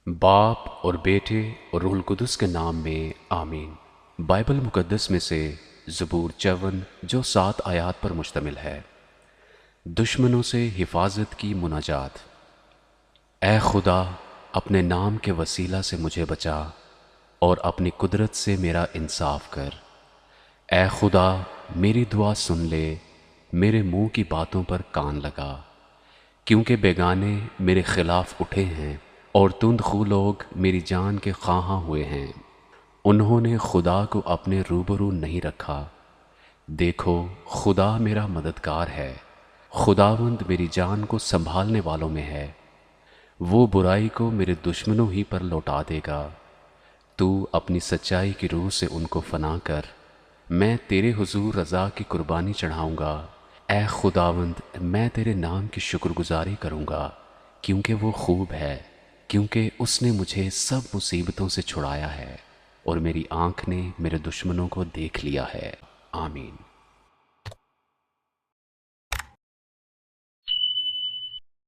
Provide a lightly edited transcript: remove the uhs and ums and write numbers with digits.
باپ اور بیٹے اور روح القدس کے نام میں آمین۔ بائبل مقدس میں سے زبور 54 جو 7 آیات پر مشتمل ہے۔ دشمنوں سے حفاظت کی مناجات۔ اے خدا، اپنے نام کے وسیلہ سے مجھے بچا اور اپنی قدرت سے میرا انصاف کر۔ اے خدا، میری دعا سن لے، میرے منہ کی باتوں پر کان لگا، کیونکہ بیگانے میرے خلاف اٹھے ہیں اور تند خو لوگ میری جان کے خواہاں ہوئے ہیں۔ انہوں نے خدا کو اپنے روبرو نہیں رکھا۔ دیکھو، خدا میرا مددگار ہے، خداوند میری جان کو سنبھالنے والوں میں ہے۔ وہ برائی کو میرے دشمنوں ہی پر لوٹا دے گا۔ تو اپنی سچائی کی روح سے ان کو فنا کر۔ میں تیرے حضور رضا کی قربانی چڑھاؤں گا۔ اے خداوند، میں تیرے نام کی شکر گزاری کروں گا، کیونکہ وہ خوب ہے، کیونکہ اس نے مجھے سب مصیبتوں سے چھڑایا ہے اور میری آنکھ نے میرے دشمنوں کو دیکھ لیا ہے۔ آمین۔